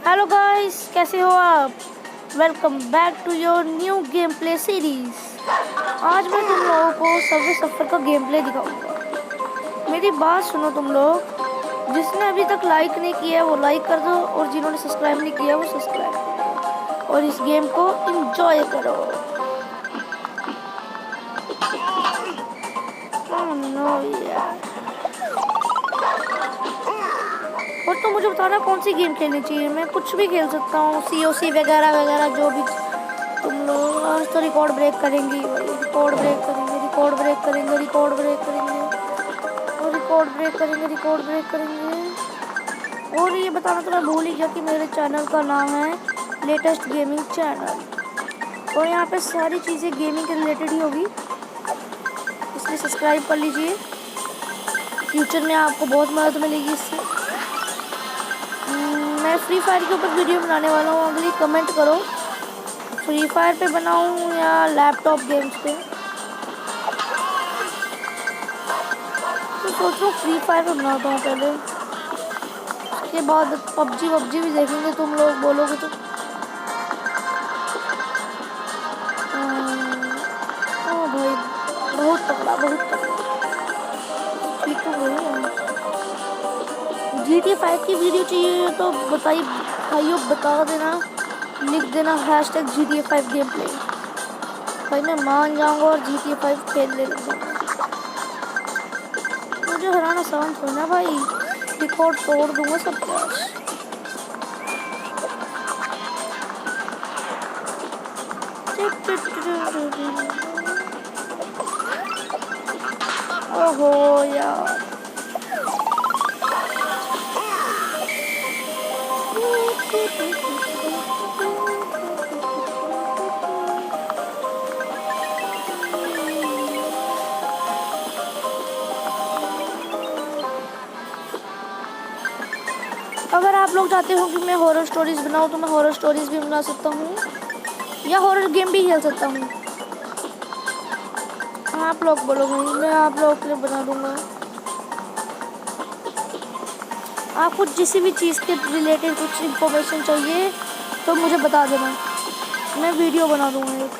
Hello guys, कैसे हो आप? Welcome back to your new game play series. आज मैं तुम लोगों को सबवे सफर का गेम प्ले दिखाऊंगा। मेरी बात सुनो तुम लोग। जिसने अभी तक लाइक नहीं किया है वो लाइक कर दो, और जिन्होंने सब्सक्राइब नहीं किया वो सब्सक्राइब कर दो, और इस गेम को एंजॉय करो। नो यार, और तो मुझे बताना कौन सी गेम खेलनी चाहिए। मैं कुछ भी खेल सकता हूँ, COC वगैरह वगैरह जो भी। तुम लोग आज तो रिकॉर्ड ब्रेक करेंगे भाई, रिकॉर्ड ब्रेक करेंगे, रिकॉर्ड ब्रेक करेंगे, रिकॉर्ड ब्रेक करेंगे, और रिकॉर्ड ब्रेक करेंगे, रिकॉर्ड ब्रेक करेंगे। और ये बताना तो मैं भूल ही गया कि मेरे चैनल का नाम है लेटेस्ट गेमिंग चैनल, और यहाँ पे सारी चीज़ें गेमिंग के रिलेटेड ही होगी, इसलिए सब्सक्राइब कर लीजिए। फ्यूचर में आपको बहुत मदद मिलेगी इससे। मैं फ्री फायर के ऊपर वीडियो बनाने वाला हूँ, अगली कमेंट करो फ्री फायर पे बनाऊँ या लैपटॉप गेम्स पे। तो सोच रहा हूँ फ्री फायर पे बनाता हूँ पहले, उसके बाद पबजी वबजी भी देखेंगे। तुम लोग बोलोगे तो ओ भाई, बहुत तगड़ा, बहुत तगड़ा। ठीक तो वही है। GTA 5 की वीडियो चाहिए तो बताइए भाइयों, बता देना, लिख देना #GTA 5 गेम प्ले। भाई मैं मान जाऊंगा और GTA 5 खेल ले लूँगा। मुझे हराना आसान थोड़ा ना भाई, रिकॉर्ड तोड़ दूंगा सब कुछ। ओहो यार, अगर आप लोग चाहते हो कि मैं हॉरर स्टोरीज बनाऊं तो मैं हॉरर स्टोरीज भी बना सकता हूँ, या हॉरर गेम भी खेल सकता हूँ। आप लोग बोलो भाई, मैं आप लोगों के लिए बना दूंगा। आपको किसी भी चीज़ के रिलेटेड कुछ इन्फॉर्मेशन चाहिए तो मुझे बता देना, मैं वीडियो बना दूंगा एक।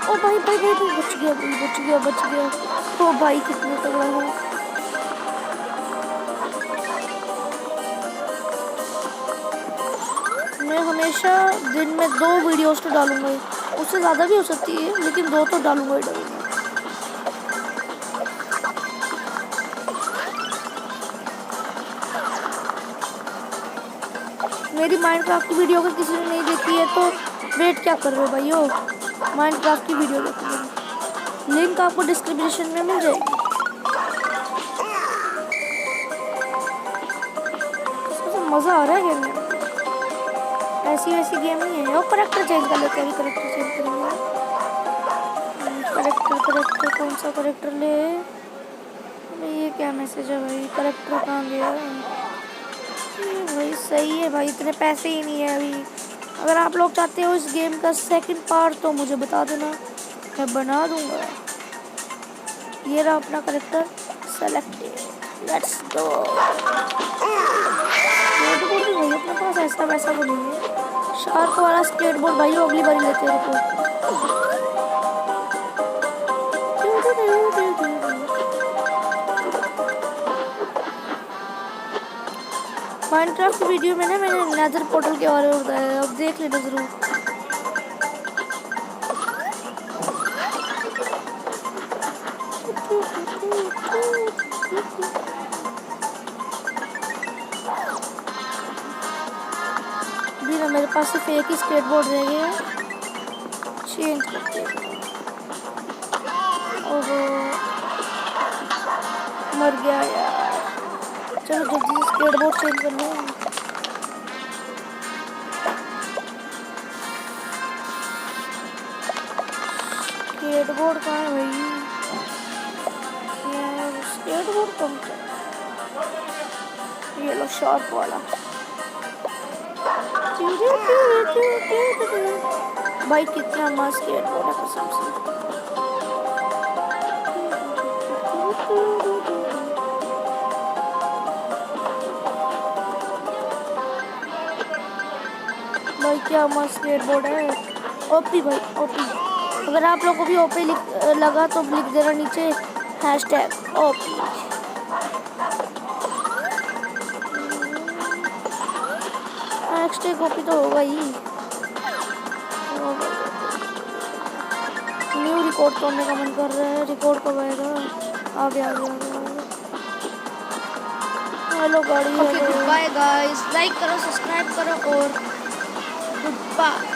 ओ भाई भाई भाई भाई, बच गया भाई, बच गया, बच गया। ओ भाई कितना तगड़ा है। मैं हमेशा दिन में 2 वीडियोस तो डालूंगा ही, उससे ज़्यादा भी हो सकती है, लेकिन 2 तो डालूंगा ही डालूंगा। मेरी माइनक्राफ्ट की वीडियो अगर किसी ने नहीं देखी है तो वेट क्या कर रहे हो भाइयों, माइनक्राफ्ट की वीडियो देखो, लिंक आपको डिस्क्रिप्शन में मिल जाएगी। मज़ा आ रहा है गेम में, ऐसी वैसी गेम नहीं है। और करेक्टर चेंज कर लेते हैं, करेक्टर चेंज करेंगे। करेक्टर कौन सा करेक्टर ले? ये क्या मैसेज है भाई, करेक्टर कहाँ गया भाई? सही है भाई, इतने पैसे ही नहीं है अभी। अगर आप लोग चाहते हो इस गेम का सेकंड पार्ट तो मुझे बता देना, मैं बना दूंगा। ये रहा अपना करेक्टर सेलेक्टेड, लेट्स गो। भाई अपने पास ऐसा वैसा तो नहीं है। शार्क वाला स्केटबोर्ड भाई अगली बारी लेते हैं, रुको। माइनक्राफ्ट वीडियो में ना मैंने नेदर पोर्टल के बारे में बताया, अब देख लेना जरूर। भी ना मेरे पास सिर्फ एक ही स्केटबोर्ड रह गया है, चेंज करते हैं। ओहो मर गया यार, चलो जल्दी से स्केटबोर्ड चेंज कर लो। स्केटबोर्ड कहाँ है भाई यार, स्केटबोर्ड कौन सा? ये लो शार्प वाला। भाई कितना मस्त स्केटबोर्ड है कसम से। भाई क्या मस्त स्केटबोर्ड है। ओपी भाई ओपी। अगर आप लोगों को भी ओपी लगा तो लिख देना नीचे #ओपी। #ओपी तो होगा ही। न्यू रिकॉर्ड तोड़ने का मन कर रहा है। रिकॉर्ड कब आएगा? आ गया आ गया आ गया। हेलो गाड़ी। Okay good bye guys, like करो सब्सक्राइब करो और गुड बाय।